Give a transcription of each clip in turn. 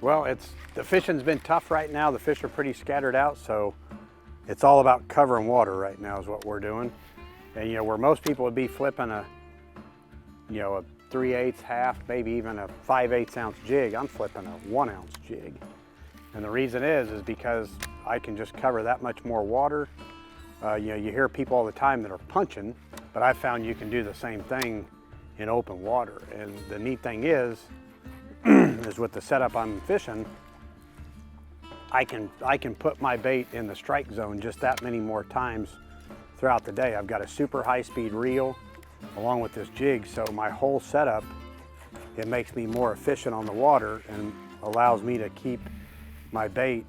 Well, the fishing's been tough right now. The fish are pretty scattered out, so it's all about covering water right now is what we're doing. And you know, where most people would be flipping a 3/8, half, maybe even a 5/8 ounce jig, I'm flipping a 1 ounce jig. And the reason is because I can just cover that much more water. You hear people all the time that are punching, but I found you can do the same thing in open water. And the neat thing is with the setup I'm fishing, I can put my bait in the strike zone just that many more times throughout the day. I've got a super high speed reel along with this jig, so my whole setup, it makes me more efficient on the water and allows me to keep my bait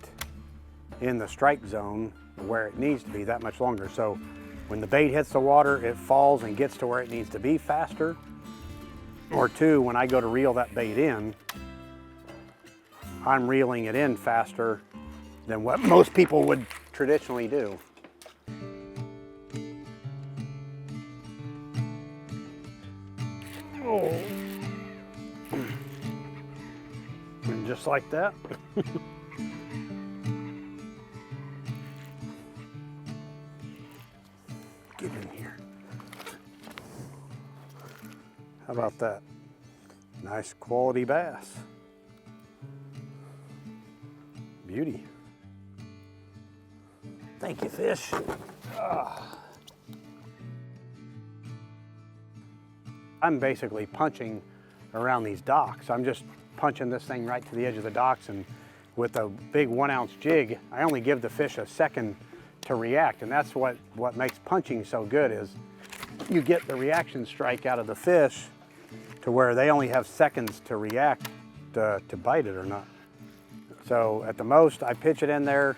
in the strike zone where it needs to be that much longer. So when the bait hits the water, it falls and gets to where it needs to be faster. Or two, when I go to reel that bait in, I'm reeling it in faster than what most people would traditionally do. Oh. And just like that. Get in here. How about that? Nice quality bass. Beauty. Thank you, fish. I'm basically punching around these docks. I'm just punching this thing right to the edge of the docks, and with a big 1 ounce jig, I only give the fish a second to react, and that's what makes punching so good is you get the reaction strike out of the fish to where they only have seconds to react to bite it or not. So at the most, I pitch it in there,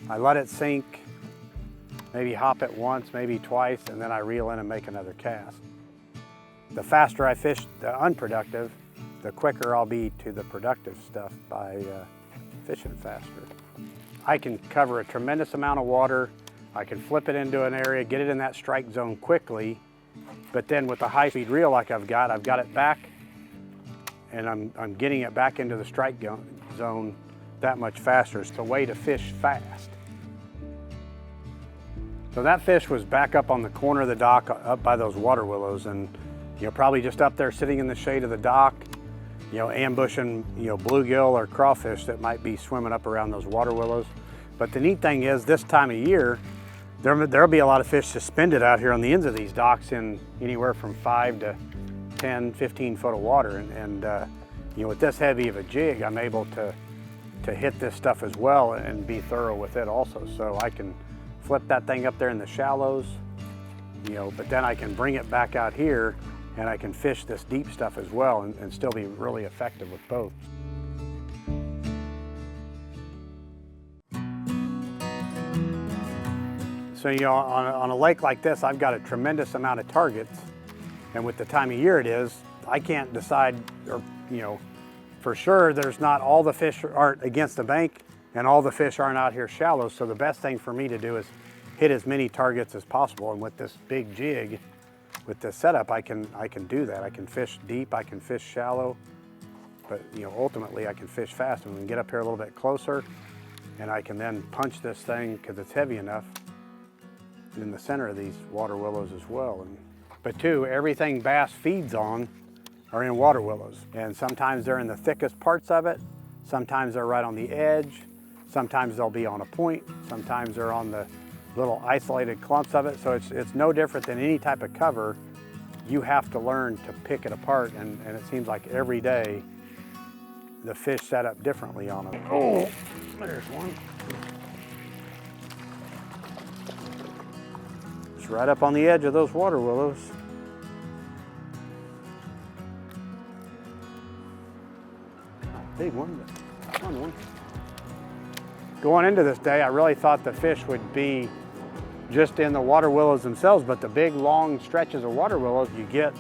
I let it sink, maybe hop it once, maybe twice, and then I reel in and make another cast. The faster I fish the unproductive, the quicker I'll be to the productive stuff by fishing faster. I can cover a tremendous amount of water. I can flip it into an area, get it in that strike zone quickly, but then with the high-speed reel like I've got it back, and I'm getting it back into the strike zone that much faster. It's a way to fish fast. So that fish was back up on the corner of the dock up by those water willows, and probably just up there sitting in the shade of the dock, ambushing, bluegill or crawfish that might be swimming up around those water willows. But the neat thing is this time of year, there'll be a lot of fish suspended out here on the ends of these docks in anywhere from 5 to 10, 15 foot of water. And with this heavy of a jig, I'm able to hit this stuff as well and be thorough with it also. So I can flip that thing up there in the shallows, but then I can bring it back out here and I can fish this deep stuff as well and still be really effective with both. So on a lake like this, I've got a tremendous amount of targets, and with the time of year it is, I can't decide, or for sure there's not all the fish aren't against the bank and all the fish aren't out here shallow. So the best thing for me to do is hit as many targets as possible, and with this big jig, with this setup, I can do that. I can fish deep, I can fish shallow, but ultimately I can fish fast, and we can get up here a little bit closer, and I can then punch this thing because it's heavy enough in the center of these water willows as well. But two, everything bass feeds on are in water willows, and sometimes they're in the thickest parts of it, sometimes they're right on the edge, sometimes they'll be on a point, sometimes they're on the little isolated clumps of it. So it's no different than any type of cover. You have to learn to pick it apart, and it seems like every day the fish set up differently on them. Oh, there's one. It's right up on the edge of those water willows. Big one, but fun one. Going into this day, I really thought the fish would be just in the water willows themselves, but the big long stretches of water willows you get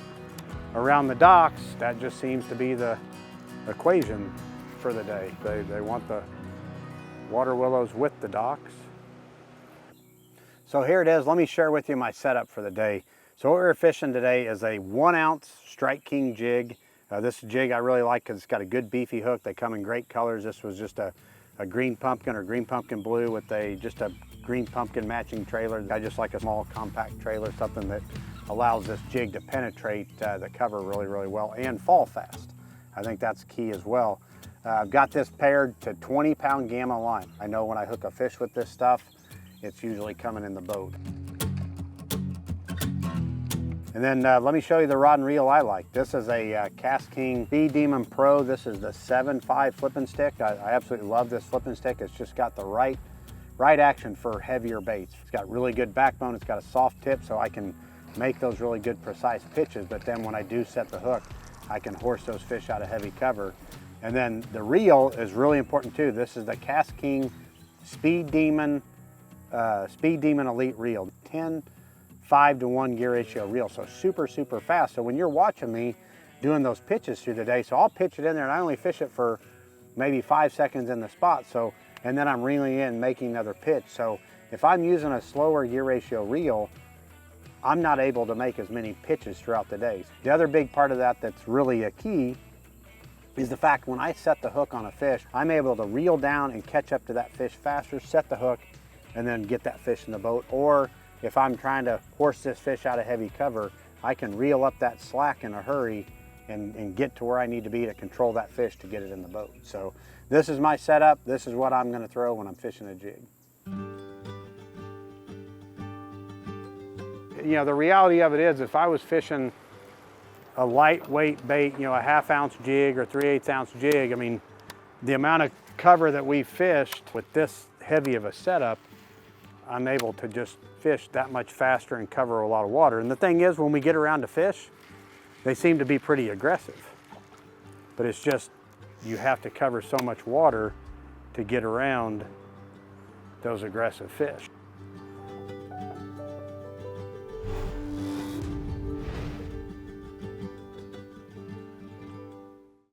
around the docks, that just seems to be the equation for the day. They want the water willows with the docks. So here it is. Let me share with you my setup for the day. So what we're fishing today is a 1 ounce Strike King jig. This jig I really like because it's got a good beefy hook. They come in great colors. This was just a green pumpkin or green pumpkin blue with just a green pumpkin matching trailer. I just like a small compact trailer, something that allows this jig to penetrate the cover really, really well and fall fast. I think that's key as well. I've got this paired to 20-pound Gamma line. I know when I hook a fish with this stuff, it's usually coming in the boat. And then let me show you the rod and reel I like. This is a Cast King Speed Demon Pro. This is the 7.5 flipping stick. I absolutely love this flipping stick. It's just got the right action for heavier baits. It's got really good backbone. It's got a soft tip, so I can make those really good precise pitches. But then when I do set the hook, I can horse those fish out of heavy cover. And then the reel is really important too. This is the Cast King Speed Demon Elite Reel. 5-to-1 gear ratio reel, so super, super fast. So when you're watching me doing those pitches through the day, so I'll pitch it in there and I only fish it for maybe 5 seconds in the spot. So, and then I'm reeling in, making another pitch. So if I'm using a slower gear ratio reel, I'm not able to make as many pitches throughout the days. The other big part of that that's really a key is the fact when I set the hook on a fish, I'm able to reel down and catch up to that fish faster, set the hook, and then get that fish in the boat. Or if I'm trying to horse this fish out of heavy cover, I can reel up that slack in a hurry and get to where I need to be to control that fish to get it in the boat. So this is my setup. This is what I'm gonna throw when I'm fishing a jig. You know, the reality of it is if I was fishing a lightweight bait, you know, a 1/2 ounce jig or 3/8 ounce jig, I mean, the amount of cover that we fished with this heavy of a setup, I'm able to just fish that much faster and cover a lot of water. And the thing is, when we get around to fish, they seem to be pretty aggressive. But it's just, you have to cover so much water to get around those aggressive fish.